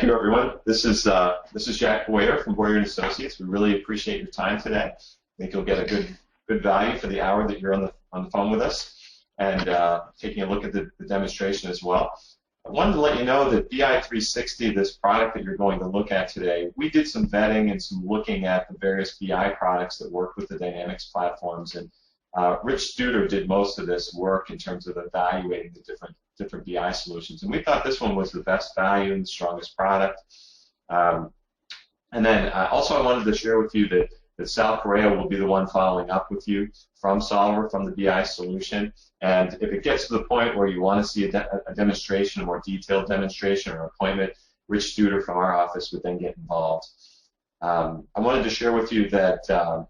you, everyone. This is Jack Boyer from Boyer & Associates. We really appreciate your time today. I think you'll get a good value for the hour that you're on the phone with us, and taking a look at the demonstration as well. I wanted to let you know that BI360, this product that you're going to look at today, we did some vetting and some looking at the various BI products that work with the Dynamics platforms, and Rich Studer did most of this work in terms of evaluating the different BI solutions, and we thought this one was the best value and the strongest product. And then also I wanted to share with you that Sal Correa will be the one following up with you from Solver, from the BI solution. And if it gets to the point where you want to see a demonstration, a more detailed demonstration or appointment, Rich Studer from our office would then get involved. I wanted to share with you that the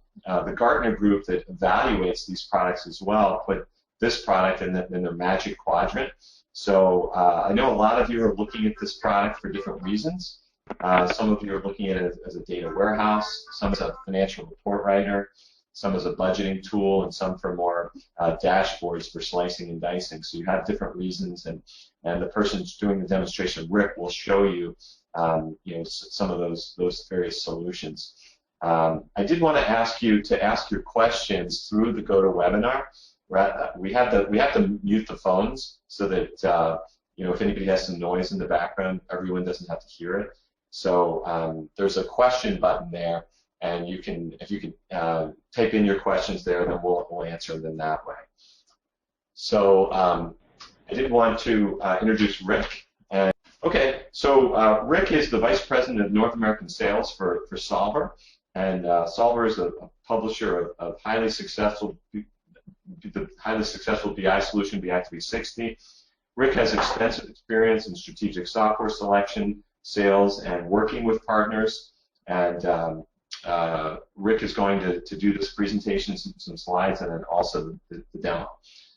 Gartner group that evaluates these products as well put this product in their magic quadrant. So I know a lot of you are looking at this product for different reasons. Some of you are looking at it as a data warehouse, some as a financial report writer, some as a budgeting tool, and some for more dashboards for slicing and dicing. So you have different reasons, and the person who's doing the demonstration, Rick, will show you, some of those various solutions. I did want to ask you to ask your questions through the GoToWebinar. We have to mute the phones so that if anybody has some noise in the background, everyone doesn't have to hear it. So there's a question button there, and if you can type in your questions there, then we'll answer them that way. So I did want to introduce Rick. Okay, so Rick is the Vice President of North American Sales for Solver, and Solver is a publisher of the highly successful BI solution, BI360. Rick has extensive experience in strategic software selection, sales, and working with partners. And Rick is going to do this presentation, some slides, and then also the demo.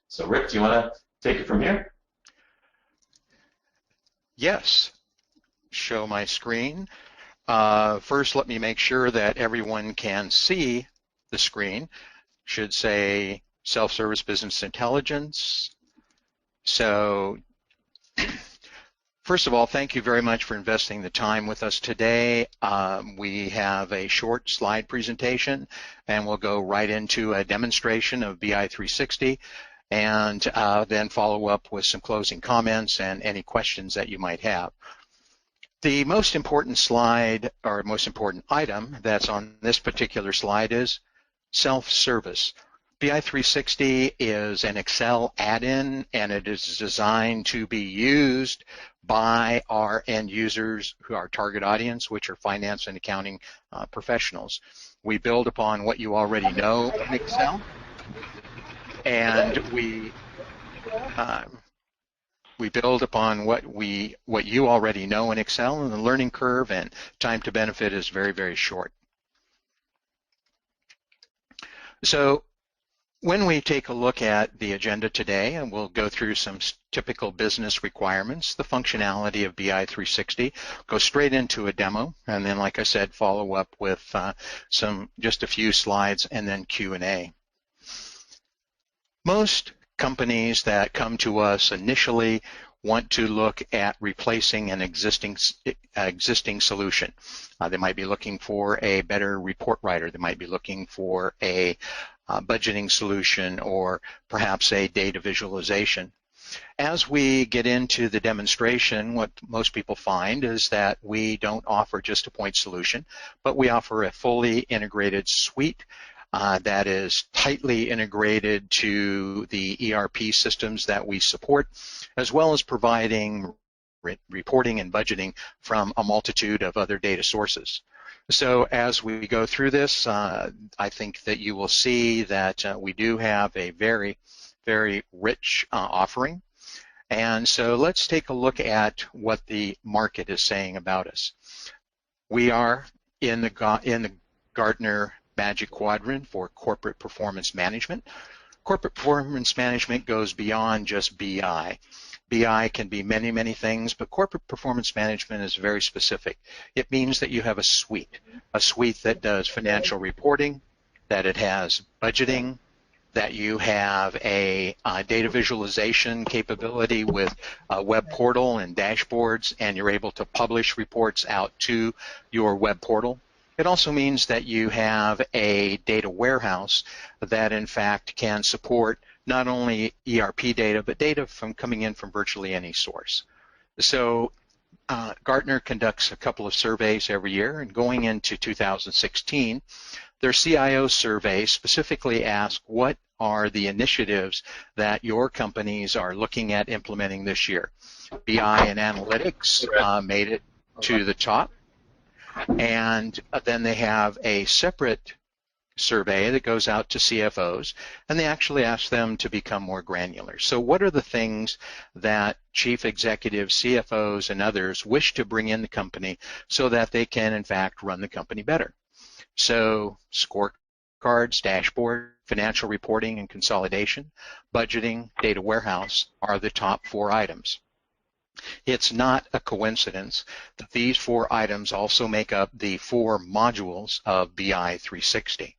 So Rick, do you want to take it from here? Yes. Show my screen. First, let me make sure that everyone can see the screen. Should say Self-Service Business Intelligence. So, first of all, thank you very much for investing the time with us today. We have a short slide presentation, and we'll go right into a demonstration of BI360, and then follow up with some closing comments and any questions that you might have. The most important slide, or most important item that's on this particular slide, is self-service. BI360 is an Excel add-in, and it is designed to be used by our end users, who are our target audience, which are finance and accounting professionals. We build upon what you already know in Excel, and we build upon what you already know in Excel, and the learning curve and time to benefit is very, very short. So when we take a look at the agenda today, and we'll go through some typical business requirements, the functionality of BI360, go straight into a demo, and then, like I said, follow up with just a few slides and then Q&A. Most companies that come to us initially want to look at replacing an existing solution. They might be looking for a better report writer. They might be looking for a budgeting solution, or perhaps a data visualization. As we get into the demonstration, what most people find is that we don't offer just a point solution, but we offer a fully integrated suite that is tightly integrated to the ERP systems that we support, as well as providing reporting and budgeting from a multitude of other data sources. So as we go through this, I think that you will see that we do have a very, very rich offering. And so let's take a look at what the market is saying about us. We are in the Gartner Magic Quadrant for corporate performance management. Corporate performance management goes beyond just BI. BI can be many, many things, but corporate performance management is very specific. It means that you have a suite that does financial reporting, that it has budgeting, that you have a data visualization capability with a web portal and dashboards, and you're able to publish reports out to your web portal. It also means that you have a data warehouse that in fact can support not only ERP data, but data from coming in from virtually any source. So Gartner conducts a couple of surveys every year, and going into 2016, their CIO survey specifically asked what are the initiatives that your companies are looking at implementing this year. BI and analytics made it to the top. And then they have a separate survey that goes out to CFOs, and they actually ask them to become more granular. So what are the things that chief executives, CFOs, and others wish to bring in the company so that they can, in fact, run the company better? So scorecards, dashboard, financial reporting and consolidation, budgeting, data warehouse are the top 4 items. It's not a coincidence that these 4 items also make up the 4 modules of BI360.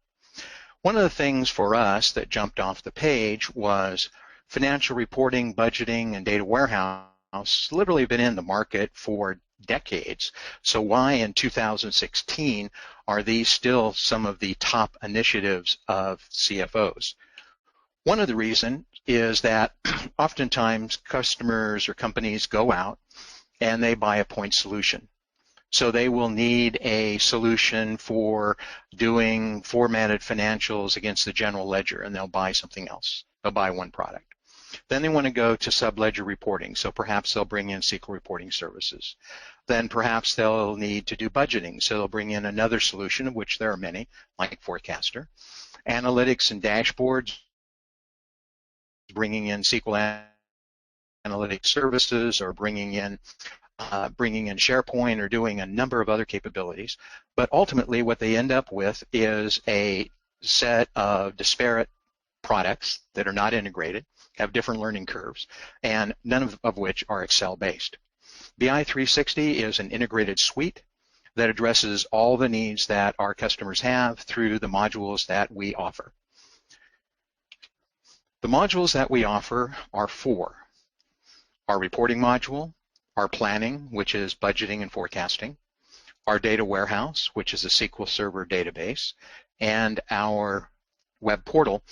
One of the things for us that jumped off the page was financial reporting, budgeting, and data warehouse literally been in the market for decades. So why in 2016 are these still some of the top initiatives of CFOs? One of the reasons is that oftentimes customers or companies go out and they buy a point solution. So they will need a solution for doing formatted financials against the general ledger, and they'll buy something else. They'll buy one product. Then they want to go to sub-ledger reporting, so perhaps they'll bring in SQL reporting services. Then perhaps they'll need to do budgeting, so they'll bring in another solution, of which there are many, like Forecaster. Analytics and dashboards, bringing in SQL analytics services, or bringing in SharePoint, or doing a number of other capabilities. But ultimately what they end up with is a set of disparate products that are not integrated, have different learning curves, and none of which are Excel-based. BI360 is an integrated suite that addresses all the needs that our customers have through the modules that we offer. The modules that we offer are 4. Our reporting module, our planning, which is budgeting and forecasting, our data warehouse, which is a SQL Server database, and our web portal,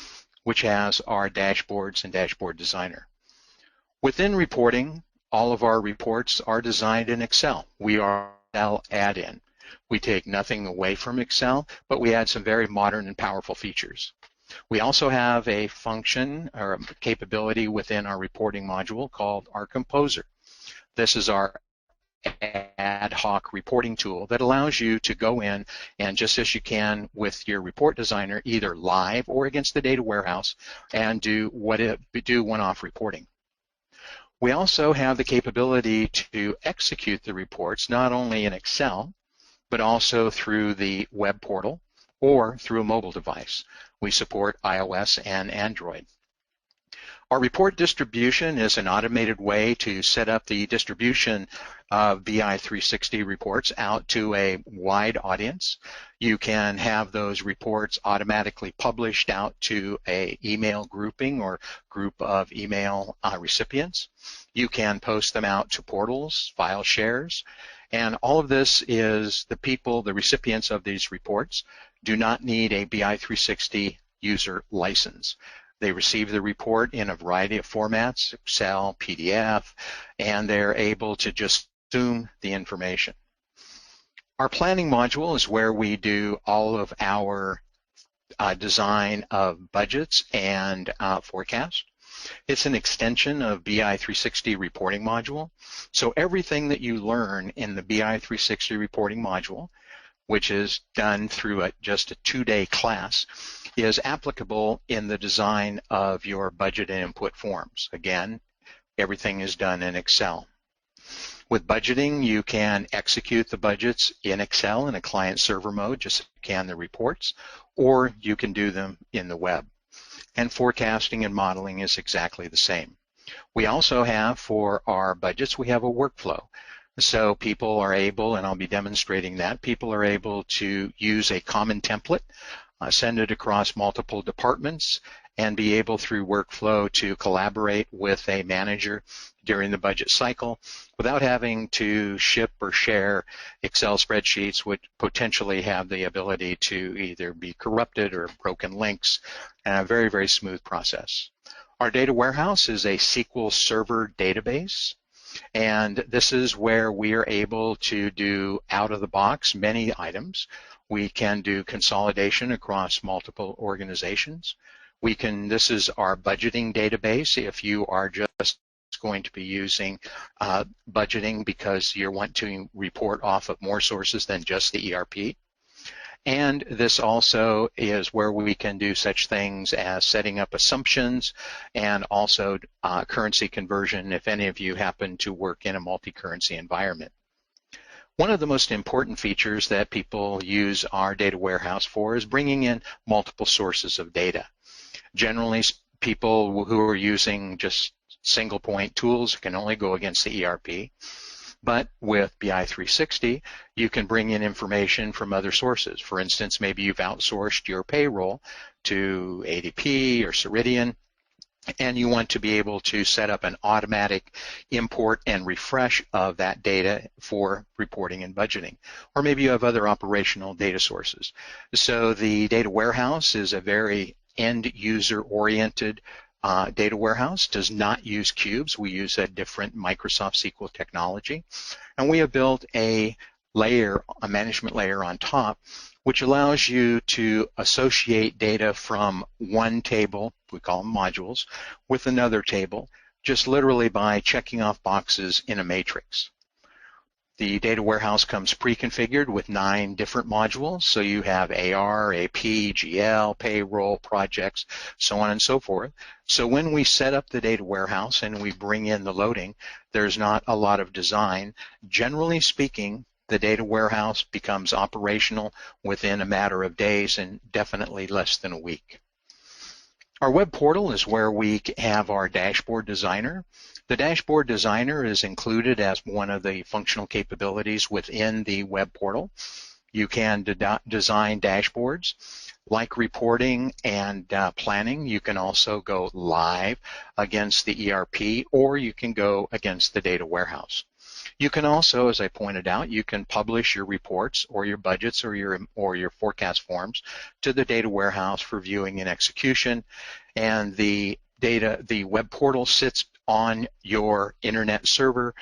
which has our dashboards and dashboard designer. Within reporting, all of our reports are designed in Excel. We are Excel add-in. We take nothing away from Excel, but we add some very modern and powerful features. We also have a function or a capability within our reporting module called our Composer. This is our ad hoc reporting tool that allows you to go in and, just as you can with your report designer, either live or against the data warehouse, and do one-off reporting. We also have the capability to execute the reports not only in Excel, but also through the web portal or through a mobile device. We support iOS and Android. Our report distribution is an automated way to set up the distribution of BI360 reports out to a wide audience. You can have those reports automatically published out to an email grouping or group of email recipients. You can post them out to portals, file shares, and all of this is the recipients of these reports do not need a BI360 user license. They receive the report in a variety of formats, Excel, PDF, and they're able to just consume the information. Our planning module is where we do all of our design of budgets and forecast. It's an extension of BI360 reporting module. So everything that you learn in the BI360 reporting module, which is done through just a 2-day class, is applicable in the design of your budget and input forms. Again, everything is done in Excel. With budgeting, you can execute the budgets in Excel in a client-server mode, just as you can the reports, or you can do them in the web. And forecasting and modeling is exactly the same. We also have, for our budgets, we have a workflow. So people are able, and I'll be demonstrating that, people are able to use a common template, send it across multiple departments, and be able through workflow to collaborate with a manager during the budget cycle without having to ship or share Excel spreadsheets, which potentially have the ability to either be corrupted or broken links, and a very, very smooth process. Our data warehouse is a SQL Server database, and this is where we are able to do out of the box many items. We can do consolidation across multiple organizations. This is our budgeting database if you are just going to be using budgeting because you want to report off of more sources than just the ERP. And this also is where we can do such things as setting up assumptions and also currency conversion if any of you happen to work in a multi-currency environment. One of the most important features that people use our data warehouse for is bringing in multiple sources of data. Generally, people who are using just single point tools can only go against the ERP. But with BI360, you can bring in information from other sources. For instance, maybe you've outsourced your payroll to ADP or Ceridian, and you want to be able to set up an automatic import and refresh of that data for reporting and budgeting. Or maybe you have other operational data sources. So the data warehouse is a very end-user oriented data warehouse, does not use cubes. We use a different Microsoft SQL technology. And we have built a layer, a management layer on top, which allows you to associate data from one table, we call them modules, with another table, just literally by checking off boxes in a matrix. The data warehouse comes pre-configured with 9 different modules. So you have AR, AP, GL, payroll, projects, so on and so forth. So when we set up the data warehouse and we bring in the loading, there's not a lot of design. Generally speaking, the data warehouse becomes operational within a matter of days and definitely less than a week. Our web portal is where we have our dashboard designer. The dashboard designer is included as one of the functional capabilities within the web portal. You can design dashboards like reporting and planning. You can also go live against the ERP, or you can go against the data warehouse. You can also, as I pointed out, you can publish your reports or your budgets or your forecast forms to the data warehouse for viewing and execution. And the web portal sits on your internet server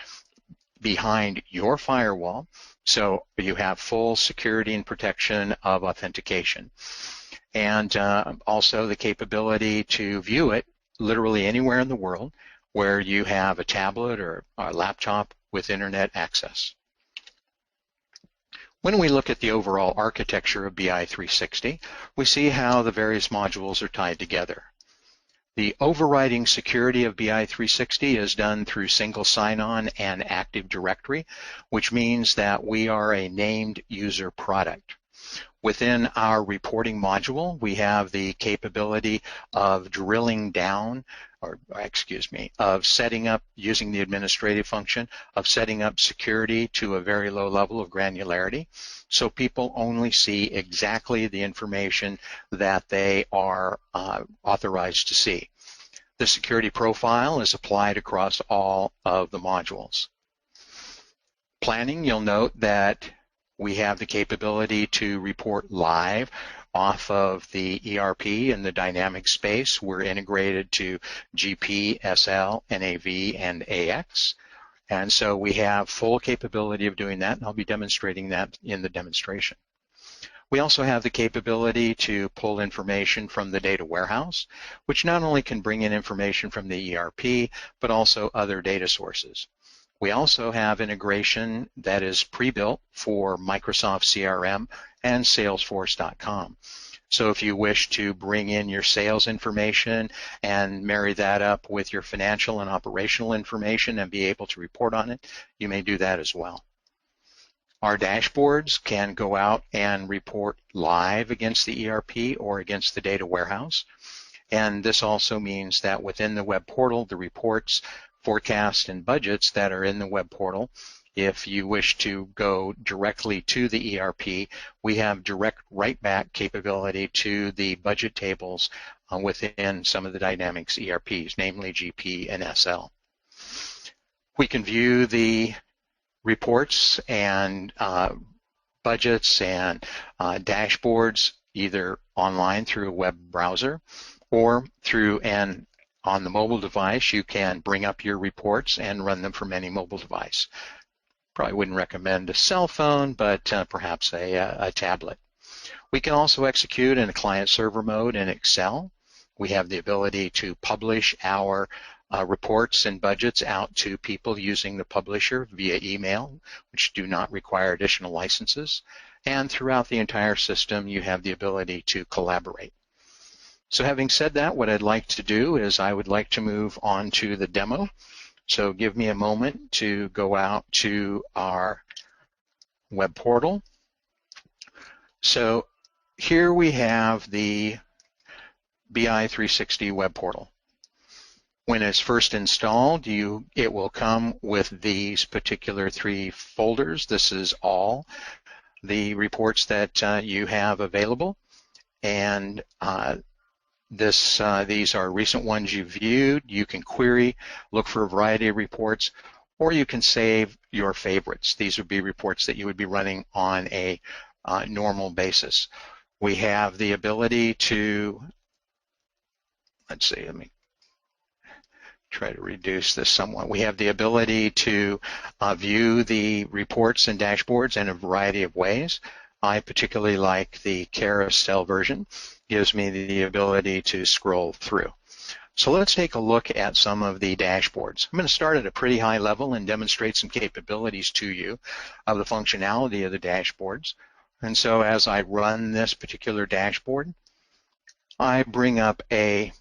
behind your firewall, so you have full security and protection of authentication. And also the capability to view it literally anywhere in the world where you have a tablet or a laptop with internet access. When we look at the overall architecture of BI360, we see how the various modules are tied together. The overriding security of BI360 is done through single sign-on and Active Directory, which means that we are a named user product. Within our reporting module, we have the capability of drilling down, of setting up, using the administrative function, of setting up security to a very low level of granularity, so people only see exactly the information that they are authorized to see. The security profile is applied across all of the modules. Planning, you'll note that we have the capability to report live off of the ERP in the dynamic space. We're integrated to GP, SL, NAV, and AX. And so we have full capability of doing that, and I'll be demonstrating that in the demonstration. We also have the capability to pull information from the data warehouse, which not only can bring in information from the ERP, but also other data sources. We also have integration that is pre-built for Microsoft CRM and Salesforce.com. So if you wish to bring in your sales information and marry that up with your financial and operational information and be able to report on it, you may do that as well. Our dashboards can go out and report live against the ERP or against the data warehouse. And this also means that within the web portal, the reports, forecasts, and budgets that are in the web portal, if you wish to go directly to the ERP, we have direct write-back capability to the budget tables within some of the Dynamics ERPs, namely GP and SL. We can view the reports and budgets and dashboards either online through a web browser or through on the mobile device. You can bring up your reports and run them from any mobile device. Probably wouldn't recommend a cell phone, but perhaps a tablet. We can also execute in a client-server mode in Excel. We have the ability to publish our reports and budgets out to people using the publisher via email, which do not require additional licenses. And throughout the entire system, you have the ability to collaborate. So having said that, what I'd like to do is I would like to move on to the demo. So give me a moment to go out to our web portal. So here we have the BI360 web portal. When it's first installed, it will come with these particular 3 folders. This is all the reports that you have available, and these are recent ones you viewed. You can query, look for a variety of reports, or you can save your favorites. These would be reports that you would be running on a normal basis. We have the ability to, let's see, let me try to reduce this somewhat. We have the ability to view the reports and dashboards in a variety of ways. I particularly like the carousel version. Gives me the ability to scroll through. So let's take a look at some of the dashboards. I'm going to start at a pretty high level and demonstrate some capabilities to you of the functionality of the dashboards. And so as I run this particular dashboard, I bring up an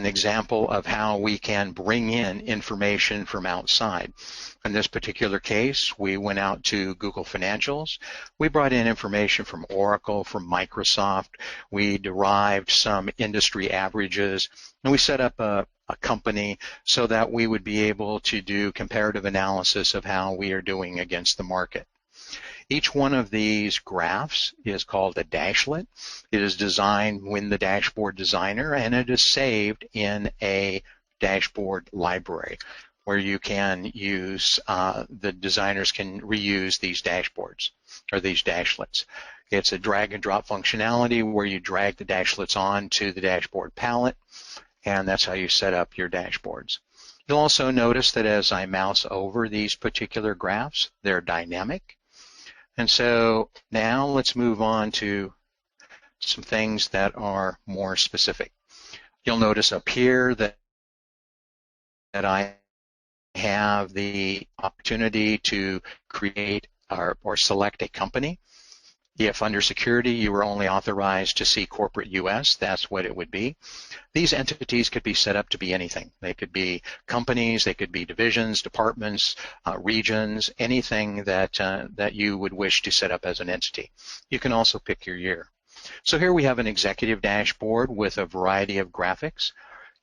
example of how we can bring in information from outside. In this particular case, we went out to Google Financials. We brought in information from Oracle, from Microsoft. We derived some industry averages, and we set up a company so that we would be able to do comparative analysis of how we are doing against the market. Each one of these graphs is called a dashlet. It is designed in the dashboard designer, and it is saved in a dashboard library where you can use, the designers can reuse these dashboards or these dashlets. It's a drag and drop functionality where you drag the dashlets on to the dashboard palette, and that's how you set up your dashboards. You'll also notice that as I mouse over these particular graphs, they're dynamic. And so now let's move on to some things that are more specific. You'll notice up here that I have the opportunity to create or select a company. If under security you were only authorized to see corporate US, that's what it would be. These entities could be set up to be anything. They could be companies, they could be divisions, departments, regions, anything that you would wish to set up as an entity. You can also pick your year. So here we have an executive dashboard with a variety of graphics.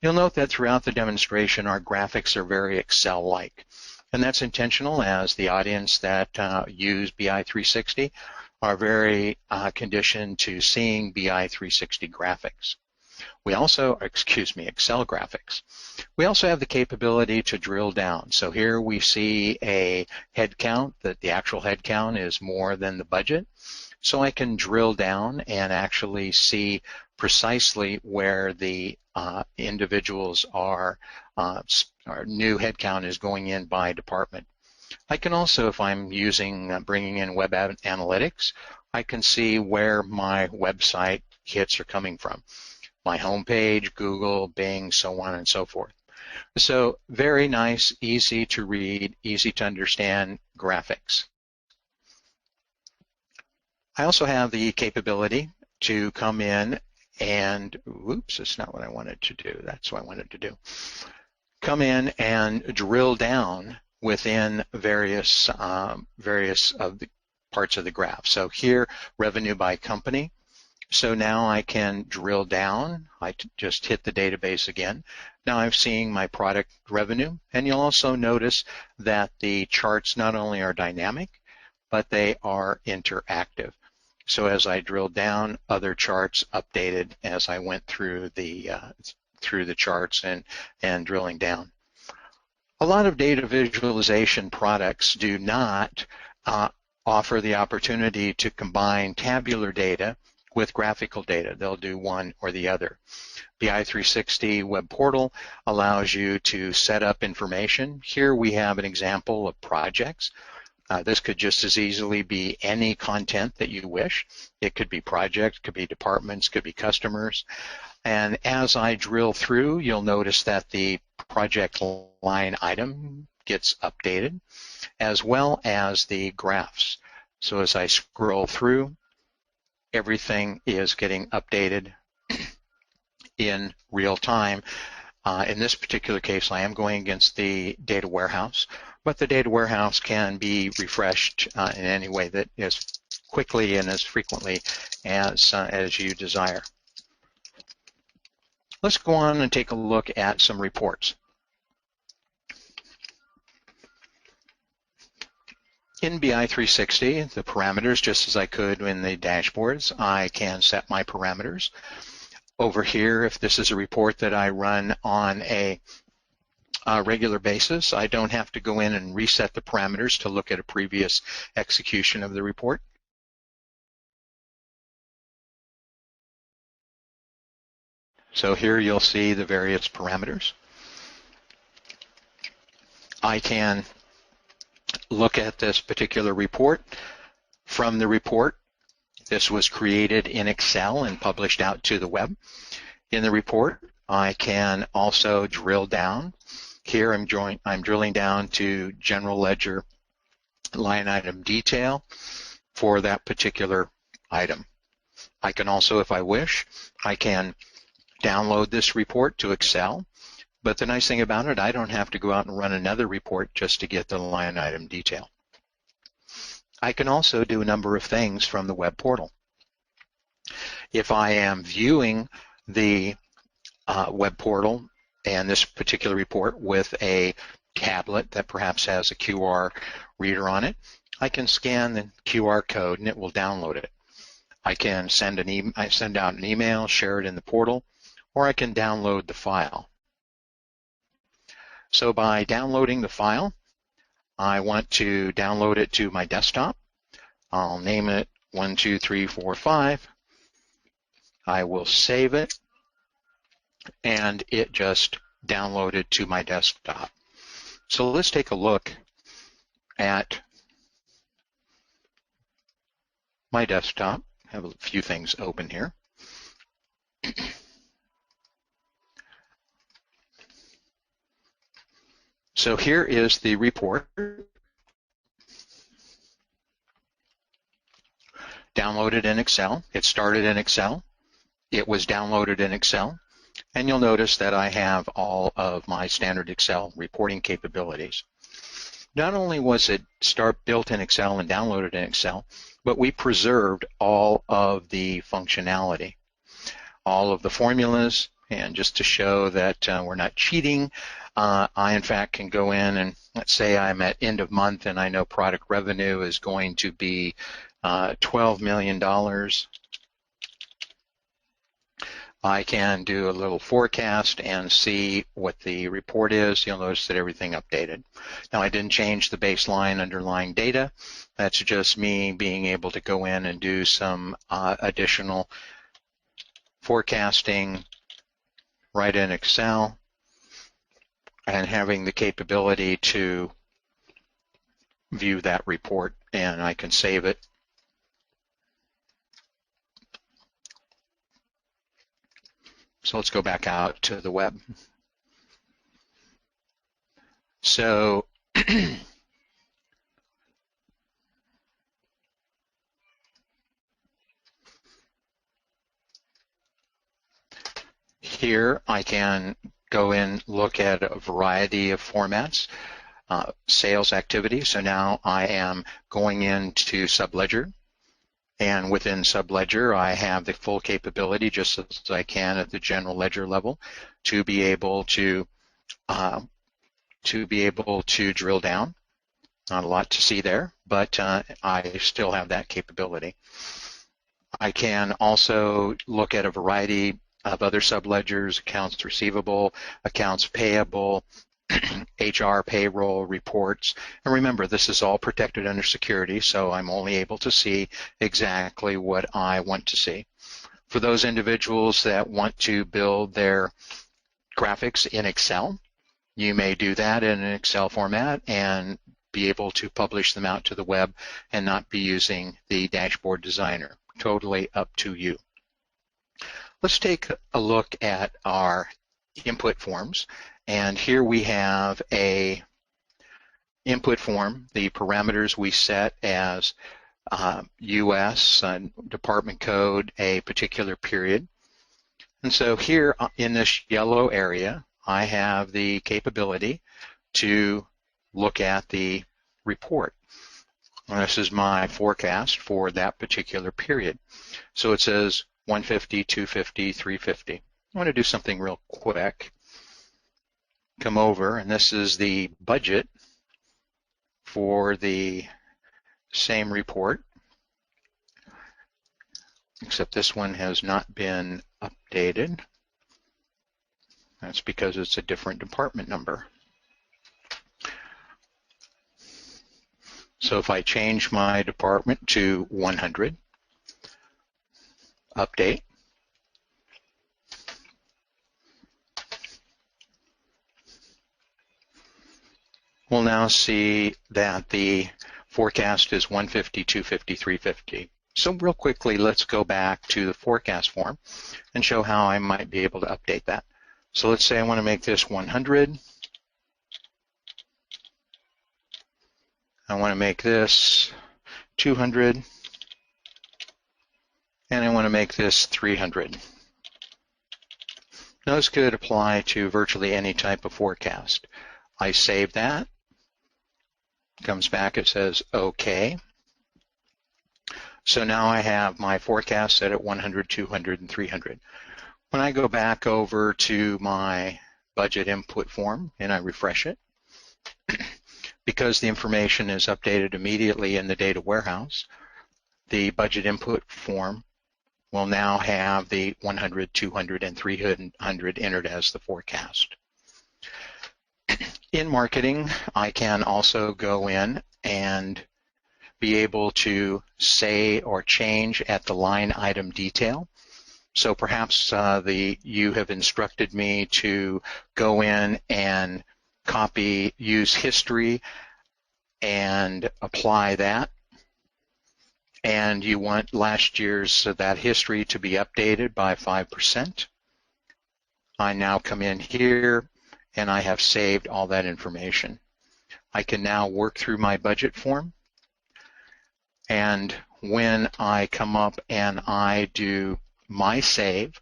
You'll note that throughout the demonstration our graphics are very Excel-like. And that's intentional, as the audience that use BI360 are very conditioned to seeing BI360 graphics. We also, Excel graphics. We also have the capability to drill down. So here we see a head count, that the actual head count is more than the budget. So I can drill down and actually see precisely where the individuals are, our new head count is going in by department. I can also, if I'm bringing in web analytics, I can see where my website hits are coming from. My homepage, Google, Bing, so on and so forth. So very nice, easy to read, easy to understand graphics. I also have the capability to come in and, oops, that's not what I wanted to do. That's what I wanted to do. Come in and drill down within various of the parts of the graph. So here, revenue by company. So now I can drill down. I just hit the database again. Now I'm seeing my product revenue, and you'll also notice that the charts not only are dynamic, but they are interactive. So as I drilled down, other charts updated as I went through the charts and drilling down. A lot of data visualization products do not offer the opportunity to combine tabular data with graphical data. They'll do one or the other. BI360 web portal allows you to set up information. Here we have an example of projects. This could just as easily be any content that you wish. It could be projects, could be departments, could be customers. And as I drill through, you'll notice that the project line item gets updated, as well as the graphs. So as I scroll through, everything is getting updated in real time. In this particular case, I am going against the data warehouse, but the data warehouse can be refreshed in any way that as quickly and as frequently as you desire. Let's go on and take a look at some reports. In BI360, the parameters, just as I could in the dashboards, I can set my parameters. Over here, if this is a report that I run on a regular basis, I don't have to go in and reset the parameters to look at a previous execution of the report. So here you'll see the various parameters. I can look at this particular report from the report. This was created in Excel and published out to the web. In the report, I can also drill down. Here I'm drilling down to general ledger line item detail for that particular item. I can also, if I wish, I can download this report to Excel. But the nice thing about it, I don't have to go out and run another report just to get the line item detail. I can also do a number of things from the web portal. If I am viewing the web portal and this particular report with a tablet that perhaps has a QR reader on it, I can scan the QR code and it will download it. I can send out an email, share it in the portal, or I can download the file. So by downloading the file, I want to download it to my desktop. I'll name it 1, 2, 3, 4, 5. I will save it, and it just downloaded to my desktop. So let's take a look at my desktop. I have a few things open here. So here is the report. Downloaded in Excel. It started in Excel. It was downloaded in Excel. And you'll notice that I have all of my standard Excel reporting capabilities. Not only was it built in Excel and downloaded in Excel, but we preserved all of the functionality, all of the formulas, and just to show that we're not cheating, I in fact can go in and let's say I'm at end of month and I know product revenue is going to be $12 million. I can do a little forecast and see what the report is. You'll notice that everything updated. Now I didn't change the baseline underlying data. That's just me being able to go in and do some additional forecasting right in Excel and having the capability to view that report, and I can save it. So let's go back out to the web. So here I can go in, look at a variety of formats, sales activity. So now I am going into Subledger. And within Subledger, I have the full capability, just as I can at the general ledger level, to be able to drill down. Not a lot to see there, but I still have that capability. I can also look at a variety of other subledgers, accounts receivable, accounts payable, HR, payroll, reports. And remember, this is all protected under security, so I'm only able to see exactly what I want to see. For those individuals that want to build their graphics in Excel, you may do that in an Excel format and be able to publish them out to the web and not be using the dashboard designer. Totally up to you. Let's take a look at our input forms. And here we have a input form. The parameters we set as US, department code, a particular period. And so here in this yellow area, I have the capability to look at the report. And this is my forecast for that particular period. So it says 150, 250, 350. I want to do something real quick. Come over, and this is the budget for the same report, except this one has not been updated. That's because it's a different department number. So if I change my department to 100, update, we'll now see that the forecast is 150, 250, 350. So real quickly, let's go back to the forecast form and show how I might be able to update that. So let's say I want to make this 100. I want to make this 200. And I want to make this 300. Those could apply to virtually any type of forecast. I save that. Comes back, it says OK. So now I have my forecast set at 100, 200, and 300. When I go back over to my budget input form and I refresh it, because the information is updated immediately in the data warehouse, the budget input form will now have the 100, 200, and 300 entered as the forecast. In marketing, I can also go in and be able to say or change at the line item detail. So perhaps you have instructed me to go in and use history and apply that. And you want last year's that history to be updated by 5%. I now come in here and I have saved all that information. I can now work through my budget form. And when I come up and I do my save,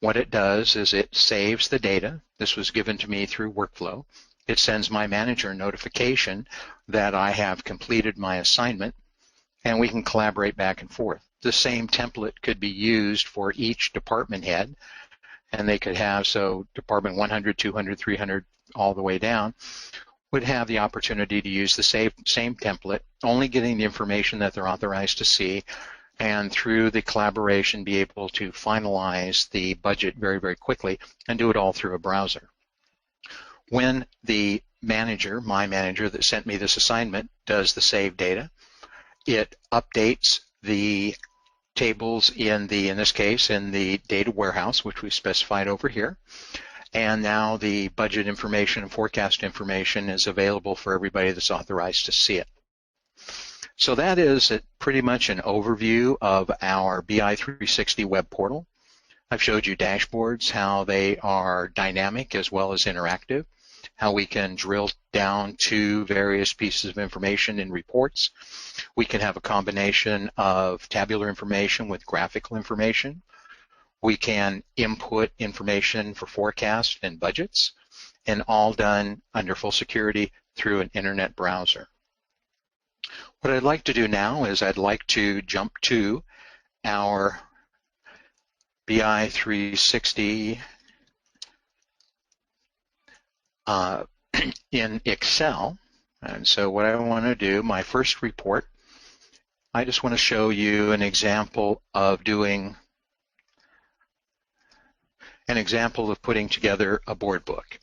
what it does is it saves the data. This was given to me through workflow. It sends my manager a notification that I have completed my assignment, and we can collaborate back and forth. The same template could be used for each department head, and they could have, so department 100, 200, 300, all the way down, would have the opportunity to use the same template, only getting the information that they're authorized to see, and through the collaboration be able to finalize the budget very, very quickly and do it all through a browser. When the manager, my manager that sent me this assignment, does the save data, it updates the tables in this case, in the data warehouse, which we specified over here. And now the budget information and forecast information is available for everybody that's authorized to see it. So that is pretty much an overview of our BI360 web portal. I've showed you dashboards, how they are dynamic as well as interactive, how we can drill down to various pieces of information in reports. We can have a combination of tabular information with graphical information. We can input information for forecasts and budgets, and all done under full security through an internet browser. What I'd like to do now is I'd like to jump to our BI360 in Excel. And so what I want to do, my first report I just want to show you an example of putting together a board book.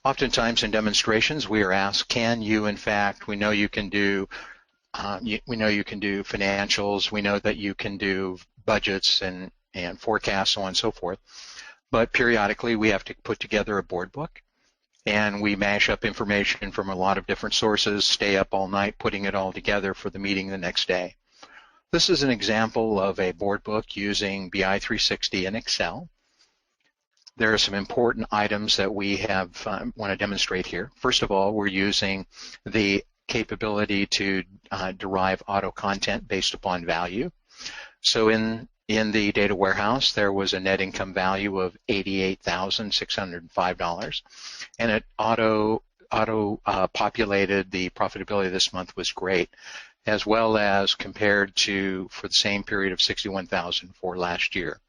Oftentimes in demonstrations, we are asked, can you, in fact, we know you can do financials, we know that you can do budgets and forecasts, so on and so forth, but periodically we have to put together a board book, and we mash up information from a lot of different sources, stay up all night putting it all together for the meeting the next day. This is an example of a board book using BI360 and Excel. There are some important items that we want to demonstrate here. First of all, we're using the capability to derive auto content based upon value. So in the data warehouse, there was a net income value of $88,605, and it auto populated the profitability this month was great, as well as compared to for the same period of $61,000 for last year.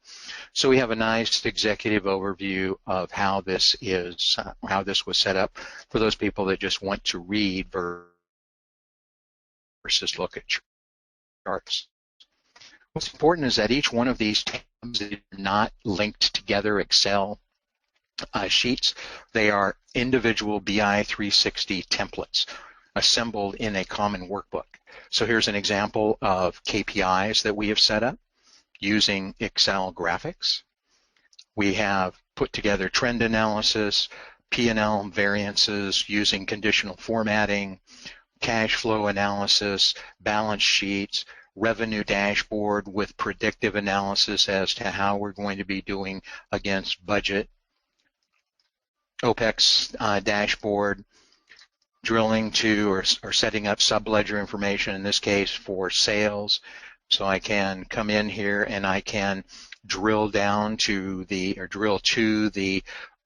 So we have a nice executive overview of how this was set up for those people that just want to read versus look at charts. What's important is that each one of these tabs is not linked together Excel sheets. They are individual BI360 templates assembled in a common workbook. So here's an example of KPIs that we have set up using Excel graphics. We have put together trend analysis, P&L variances using conditional formatting, cash flow analysis, balance sheets, revenue dashboard with predictive analysis as to how we're going to be doing against budget, OPEX dashboard, drilling to or setting up subledger information, in this case for sales. So I can come in here and I can drill down to the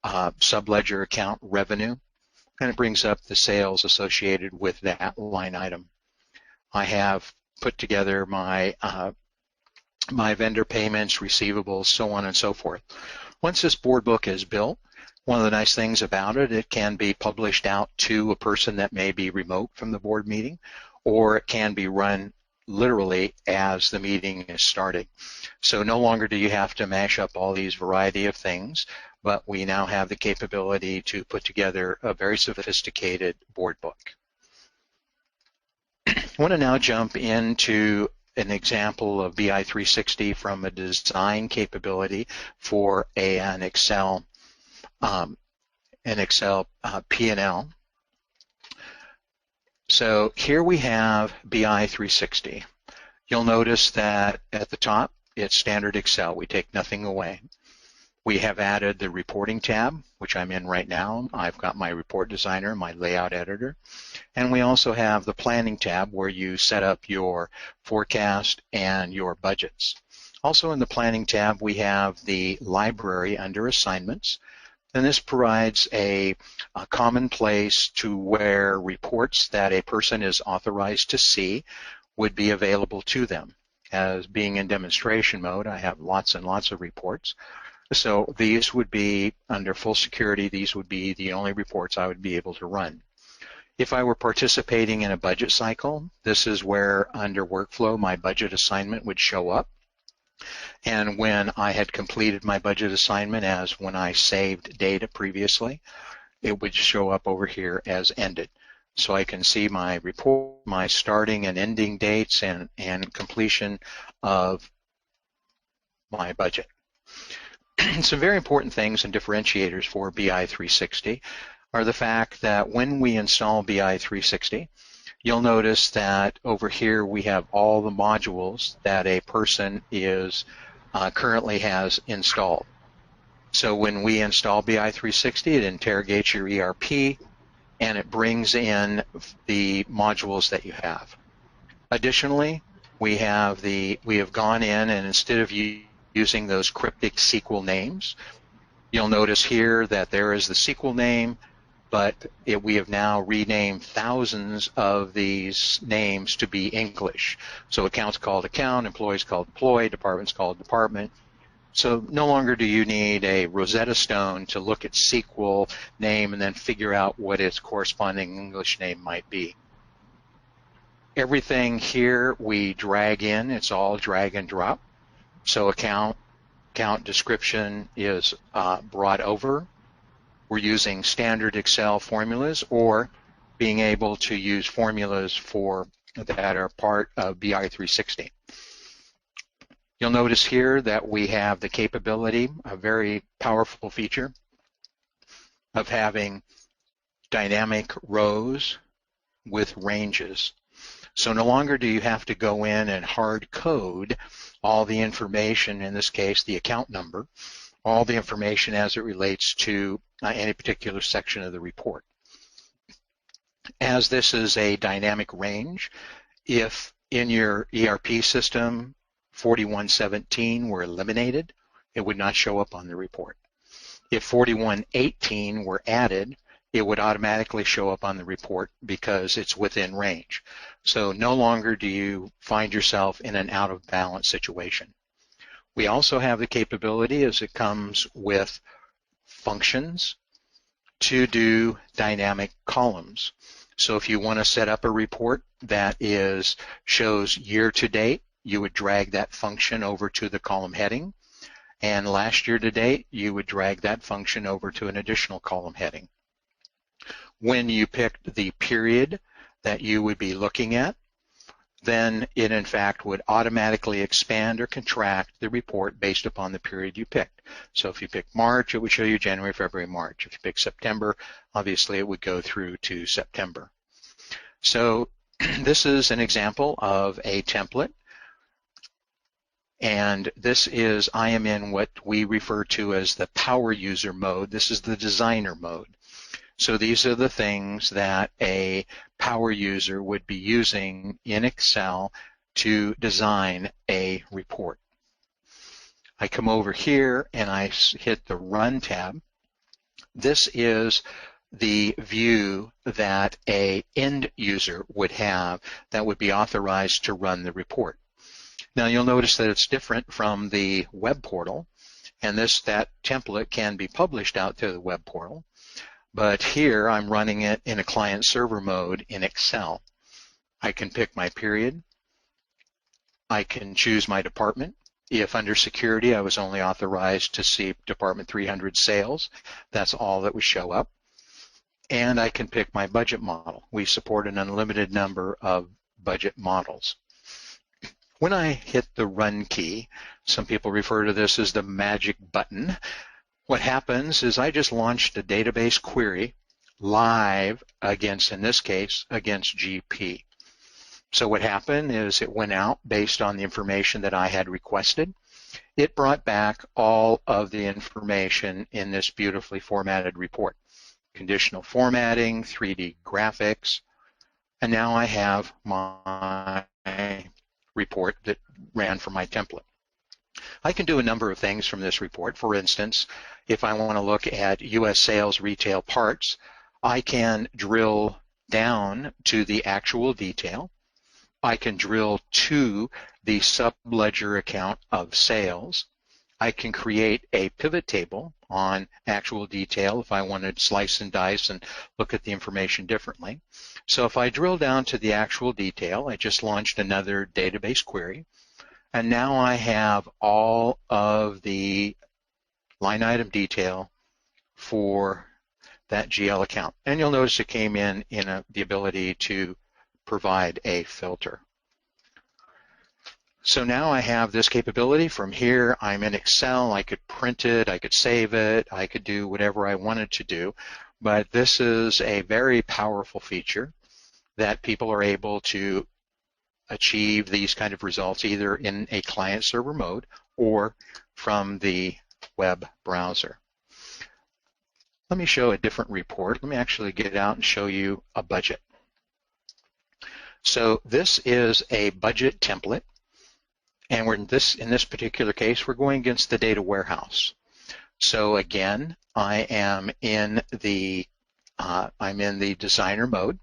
subledger account revenue, and it brings up the sales associated with that line item. I have put together my vendor payments, receivables, so on and so forth. Once this board book is built, one of the nice things about it, it can be published out to a person that may be remote from the board meeting, or it can be run literally as the meeting is starting. So no longer do you have to mash up all these variety of things, but we now have the capability to put together a very sophisticated board book. I want to now jump into an example of BI360 from a design capability for an Excel P&L. So here we have BI360. You'll notice that at the top, it's standard Excel. We take nothing away. We have added the reporting tab, which I'm in right now. I've got my report designer, my layout editor, and we also have the planning tab where you set up your forecast and your budgets. Also in the planning tab, we have the library under assignments, and this provides a common place to where reports that a person is authorized to see would be available to them. As being in demonstration mode, I have lots and lots of reports. So these would be, under full security, these would be the only reports I would be able to run. If I were participating in a budget cycle, this is where under workflow my budget assignment would show up. And when I had completed my budget assignment, as when I saved data previously, it would show up over here as ended. So I can see my report, my starting and ending dates, and completion of my budget. Some very important things and differentiators for BI360 are the fact that when we install BI360, you'll notice that over here we have all the modules that a person currently has installed. So when we install BI360, it interrogates your ERP and it brings in the modules that you have. Additionally, we have gone in, and instead of using those cryptic SQL names, you'll notice here that there is the SQL name, but we have now renamed thousands of these names to be English. So accounts called account, employees called employee, departments called department. So no longer do you need a Rosetta Stone to look at SQL name and then figure out what its corresponding English name might be. Everything here we drag in, it's all drag and drop. So account description is brought over. We're using standard Excel formulas or being able to use formulas that are part of BI360. You'll notice here that we have the capability, a very powerful feature, of having dynamic rows with ranges. So no longer do you have to go in and hard code all the information, in this case the account number, all the information as it relates to any particular section of the report. As this is a dynamic range, if in your ERP system 4117 were eliminated, it would not show up on the report. If 4118 were added, it would automatically show up on the report because it's within range. So no longer do you find yourself in an out of balance situation. We also have the capability, as it comes with functions, to do dynamic columns. So if you want to set up a report that shows year to date, you would drag that function over to the column heading, and last year to date, you would drag that function over to an additional column heading. When you picked the period that you would be looking at, then it in fact would automatically expand or contract the report based upon the period you picked. So if you picked March, it would show you January, February, March. If you picked September, obviously it would go through to September. So this is an example of a template. And this is, I am in what we refer to as the power user mode. This is the designer mode. So these are the things that a power user would be using in Excel to design a report. I come over here and I hit the Run tab. This is the view that an end user would have that would be authorized to run the report. Now you'll notice that it's different from the web portal, and that template can be published out to the web portal. But here I'm running it in a client server mode in Excel. I can pick my period. I can choose my department. If under security I was only authorized to see Department 300 sales, that's all that would show up. And I can pick my budget model. We support an unlimited number of budget models. When I hit the Run key, some people refer to this as the magic button. What happens is I just launched a database query live against, in this case, against GP. So what happened is it went out based on the information that I had requested. It brought back all of the information in this beautifully formatted report. Conditional formatting, 3D graphics, and now I have my report that ran from my template. I can do a number of things from this report. For instance, if I want to look at U.S. sales retail parts, I can drill down to the actual detail. I can drill to the subledger account of sales. I can create a pivot table on actual detail if I wanted to slice and dice and look at the information differently. So if I drill down to the actual detail, I just launched another database query. And now I have all of the line item detail for that GL account. And you'll notice it came in the ability to provide a filter. So now I have this capability. From here, I'm in Excel. I could print it, I could save it, I could do whatever I wanted to do. But this is a very powerful feature that people are able to achieve these kind of results either in a client server mode or from the web browser. Let me show a different report. Let me actually get out and show you a budget. So this is a budget template, and in this particular case, we're going against the data warehouse. So again, I am in the designer mode.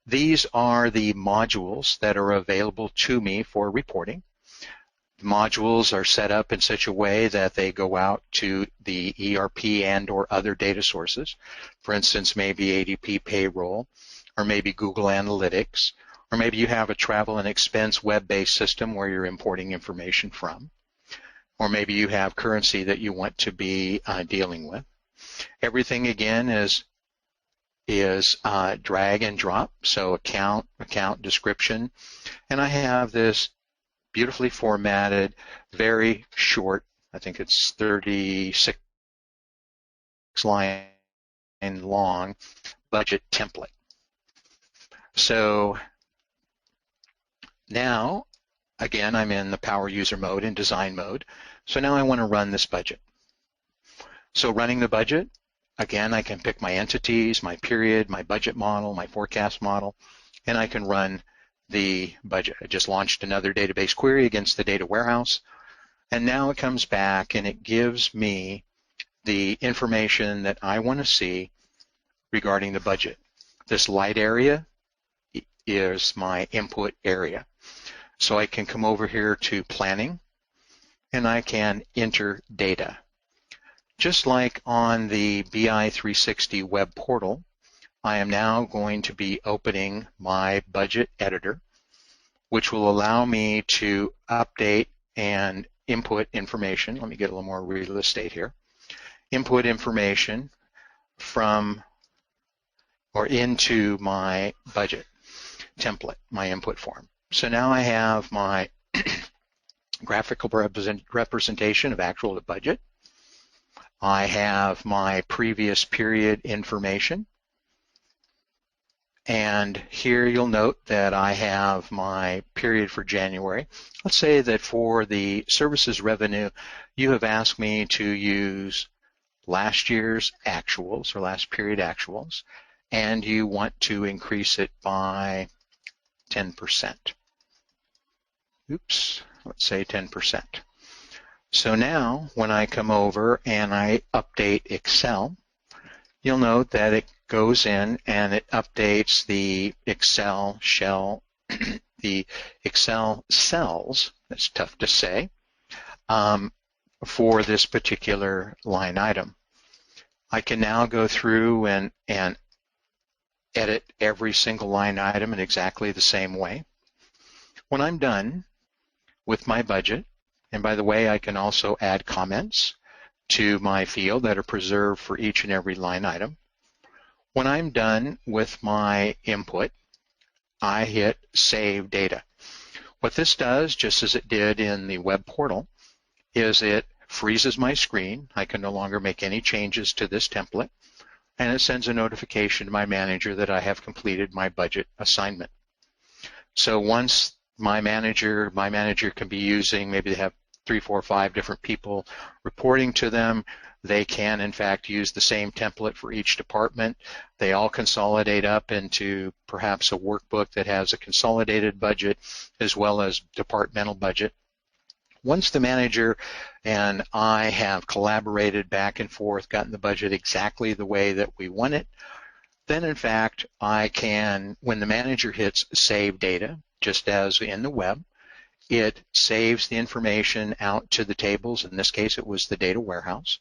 These are the modules that are available to me for reporting. The modules are set up in such a way that they go out to the ERP and or other data sources. For instance, maybe ADP payroll, or maybe Google Analytics, Or maybe you have a travel and expense web-based system where you're importing information from. Or maybe you have currency that you want to be dealing with. Everything, again, is drag and drop, so account description. And I have this beautifully formatted, very short, I think it's 36 line long budget template. So now, again, I'm in the power user mode and design mode. So now I want to run this budget. So running the budget, again, I can pick my entities, my period, my budget model, my forecast model, and I can run the budget. I just launched another database query against the data warehouse, and now it comes back and it gives me the information that I want to see regarding the budget. This light area is my input area. So I can come over here to planning, and I can enter data. Just like on the BI360 web portal, I am now going to be opening my budget editor, which will allow me to update and input information. Let me get a little more real estate here. Input information from or into my budget template, my input form. So now I have my graphical representation of actual budget. I have my previous period information. And here you'll note that I have my period for January. Let's say that for the services revenue, you have asked me to use last year's actuals or last period actuals, and you want to increase it by 10%. Oops, let's say 10%. So now when I come over and I update Excel, you'll note that it goes in and it updates the Excel shell, the Excel cells, that's tough to say, for this particular line item. I can now go through and edit every single line item in exactly the same way. When I'm done with my budget, and by the way, I can also add comments to my field that are preserved for each and every line item. When I'm done with my input, I hit Save Data. What this does, just as it did in the web portal, is it freezes my screen. I can no longer make any changes to this template, and it sends a notification to my manager that I have completed my budget assignment. So once my manager can be using, maybe they have 3, 4, 5 different people reporting to them. They can, in fact, use the same template for each department. They all consolidate up into perhaps a workbook that has a consolidated budget as well as departmental budget. Once the manager and I have collaborated back and forth, gotten the budget exactly the way that we want it, then in fact I can, when the manager hits Save Data, just as in the web, it saves the information out to the tables. In this case, it was the data warehouse.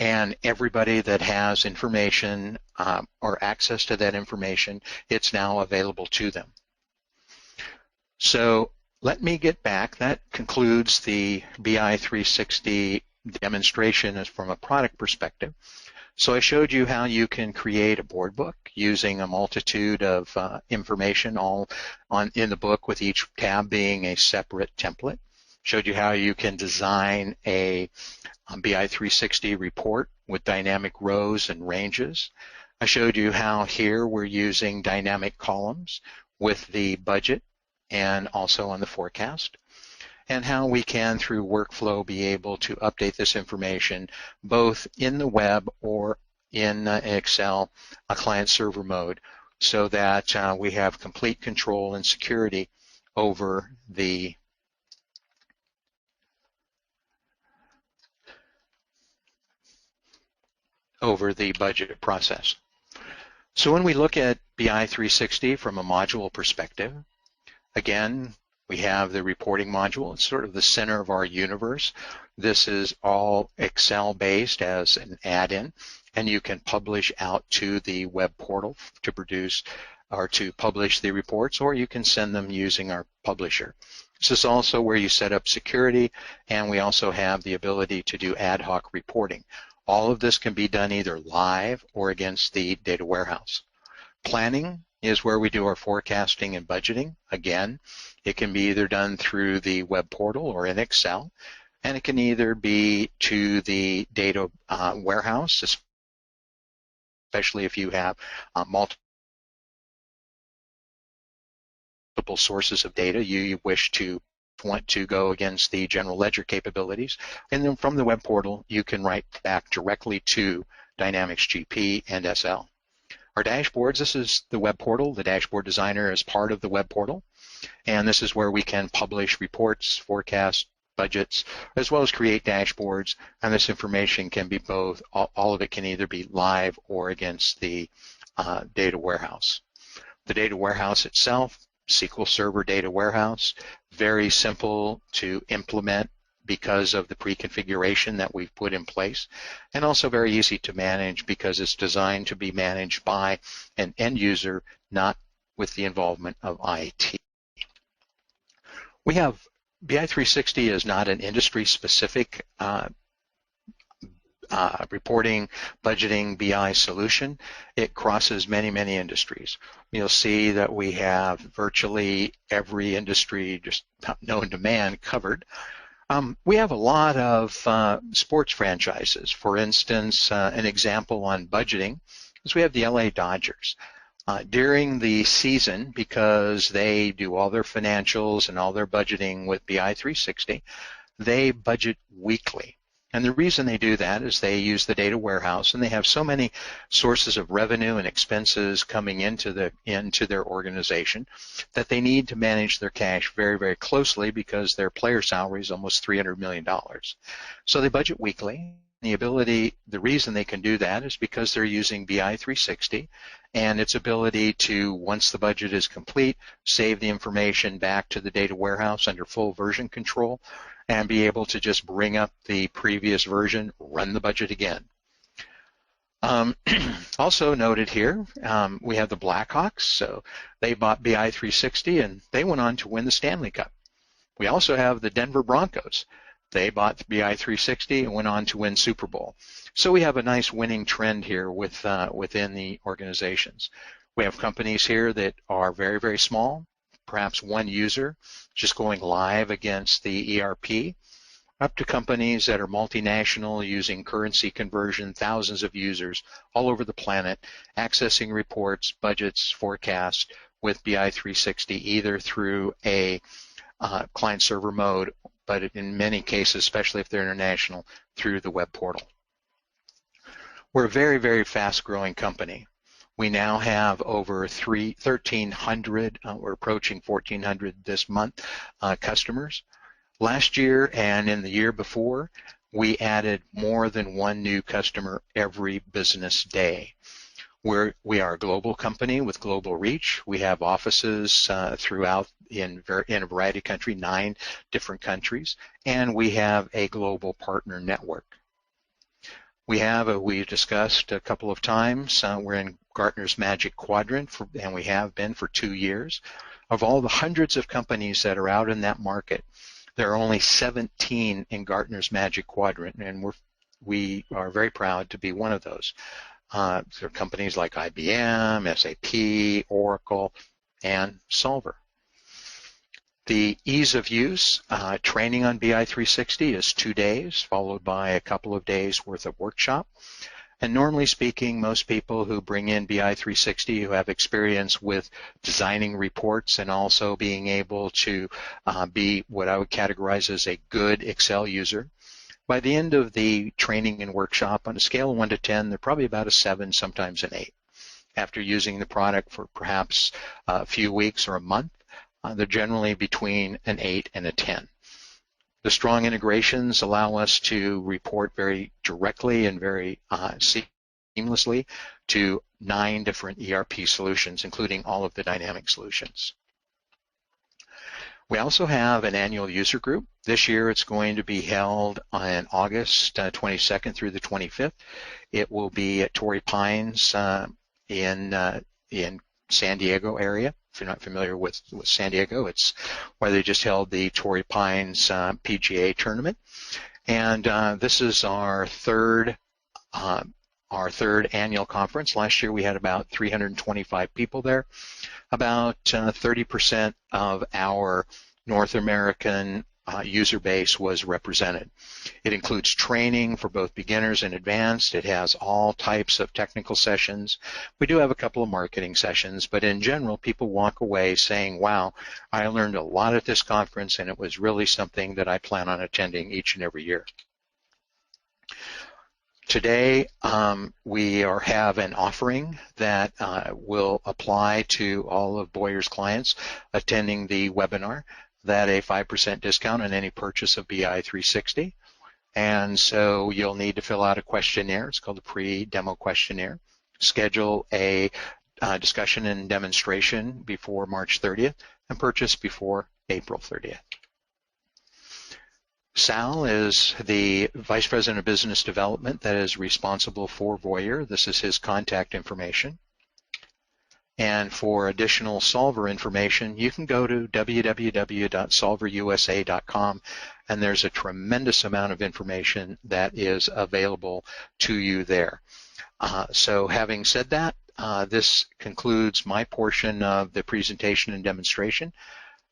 And everybody that has information or access to that information, it's now available to them. So let me get back. That concludes the BI360 demonstration from a product perspective. So I showed you how you can create a board book using a multitude of information all in the book, with each tab being a separate template. Showed you how you can design a BI360 report with dynamic rows and ranges. I showed you how here we're using dynamic columns with the budget and also on the forecast, and how we can, through workflow, be able to update this information both in the web or in Excel, a client-server mode, so that we have complete control and security over the budget process. So when we look at BI360 from a module perspective, again, we have the reporting module. It's sort of the center of our universe. This is all Excel-based as an add-in. and you can publish out to the web portal to produce or to publish the reports, or you can send them using our publisher. This is also where you set up security, and we also have the ability to do ad hoc reporting. All of this can be done either live or against the data warehouse. Planning is where we do our forecasting and budgeting. Again, it can be either done through the web portal or in Excel, and it can either be to the data warehouse, especially if you have multiple sources of data you want to go against the general ledger capabilities. And then from the web portal, you can write back directly to Dynamics GP and SL. Our dashboards, this is the web portal. The dashboard designer is part of the web portal. And this is where we can publish reports, forecasts, budgets, as well as create dashboards. And this information can be both, all of it can either be live or against the data warehouse. The data warehouse itself, SQL Server data warehouse, very simple to implement because of the pre-configuration that we've put in place, and also very easy to manage because it's designed to be managed by an end user, not with the involvement of IT. We have BI360 is not an industry-specific reporting, budgeting, BI solution. It crosses many, many industries. You'll see that we have virtually every industry just known to man covered. We have a lot of sports franchises. For instance, an example on budgeting is we have the LA Dodgers. During the season, because they do all their financials and all their budgeting with BI360, they budget weekly. And the reason they do that is they use the data warehouse, and they have so many sources of revenue and expenses coming into their organization that they need to manage their cash very, very closely because their player salary is almost $300 million. So they budget weekly. The reason they can do that is because they're using BI360 and its ability to, once the budget is complete, save the information back to the data warehouse under full version control and be able to just bring up the previous version, run the budget again. Also noted here, we have the Blackhawks. So they bought BI360 and they went on to win the Stanley Cup. We also have the Denver Broncos. They bought BI360 and went on to win Super Bowl. So we have a nice winning trend here within the organizations. We have companies here that are very, very small, perhaps one user, just going live against the ERP, up to companies that are multinational using currency conversion, thousands of users all over the planet, accessing reports, budgets, forecasts with BI360, either through a client-server mode, but in many cases, especially if they're international, through the web portal. We're a very, very fast-growing company. We now have over 1,300, we're approaching 1,400 this month, customers. Last year and in the year before, we added more than one new customer every business day. We are a global company with global reach. We have offices throughout in a variety of countries, 9 different countries, and we have a global partner network. We've discussed a couple of times, we're in Gartner's Magic Quadrant, and we have been for 2 years. Of all the hundreds of companies that are out in that market, there are only 17 in Gartner's Magic Quadrant, and we are very proud to be one of those. There are companies like IBM, SAP, Oracle, and Solver. The ease of use, training on BI360 is 2 days, followed by a couple of days worth of workshop. And normally speaking, most people who bring in BI360 who have experience with designing reports and also being able to be what I would categorize as a good Excel user, by the end of the training and workshop, on a scale of 1 to 10, they're probably about a 7, sometimes an 8. After using the product for perhaps a few weeks or a month, they're generally between an 8 and a 10. The strong integrations allow us to report very directly and very seamlessly to 9 different ERP solutions, including all of the dynamic solutions. We also have an annual user group. This year it's going to be held on August 22nd through the 25th. It will be at Torrey Pines in San Diego area. If you're not familiar with San Diego, it's where they just held the Torrey Pines PGA tournament. And this is our third annual conference. Last year we had about 325 people there. About 30% of our North American user base was represented. It includes training for both beginners and advanced. It has all types of technical sessions. We do have a couple of marketing sessions, but in general, people walk away saying, wow, I learned a lot at this conference, and it was really something that I plan on attending each and every year. Today, we have an offering that will apply to all of Boyer's clients attending the webinar, that a 5% discount on any purchase of BI360. And so you'll need to fill out a questionnaire. It's called a pre-demo questionnaire. Schedule a discussion and demonstration before March 30th and purchase before April 30th. Sal is the Vice President of Business Development that is responsible for Boyer. This is his contact information. And for additional Solver information, you can go to www.solverusa.com, and there's a tremendous amount of information that is available to you there. So having said that, this concludes my portion of the presentation and demonstration.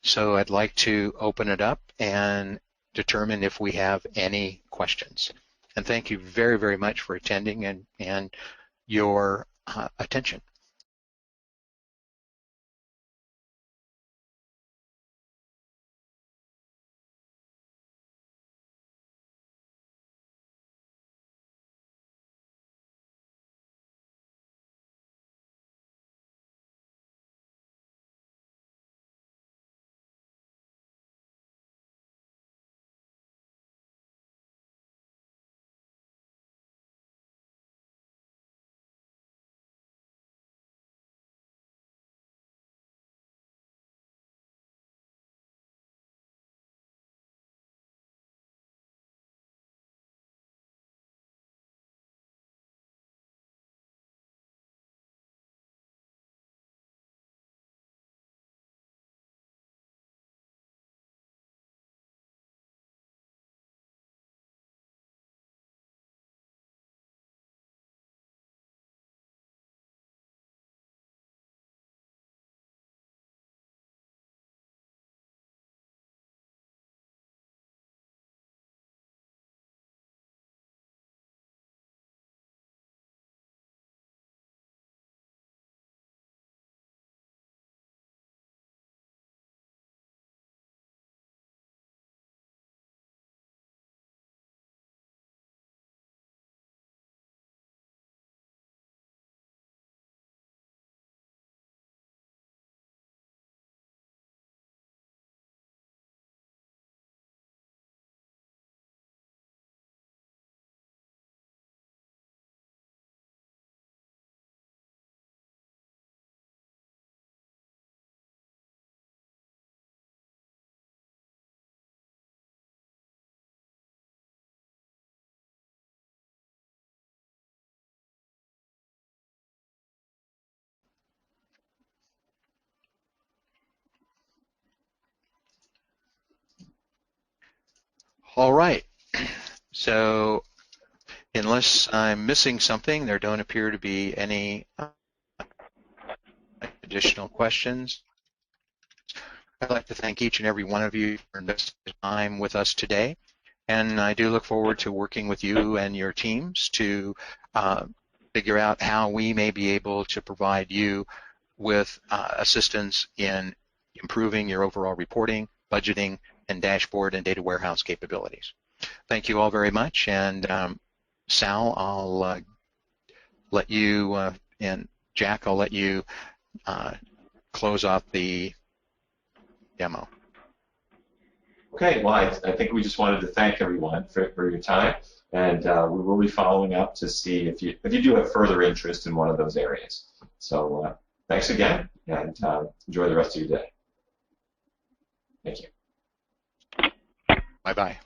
So I'd like to open it up and determine if we have any questions. And thank you very, very much for attending and your attention. All right. So unless I'm missing something, there don't appear to be any additional questions. I'd like to thank each and every one of you for investing time with us today. And I do look forward to working with you and your teams to figure out how we may be able to provide you with assistance in improving your overall reporting, budgeting, and dashboard and data warehouse capabilities. Thank you all very much. And Sal, I'll let you, and Jack, I'll let you close off the demo. Okay, well, I think we just wanted to thank everyone for your time, and we will be following up to see if you do have further interest in one of those areas. So thanks again, and enjoy the rest of your day. Thank you. Bye-bye.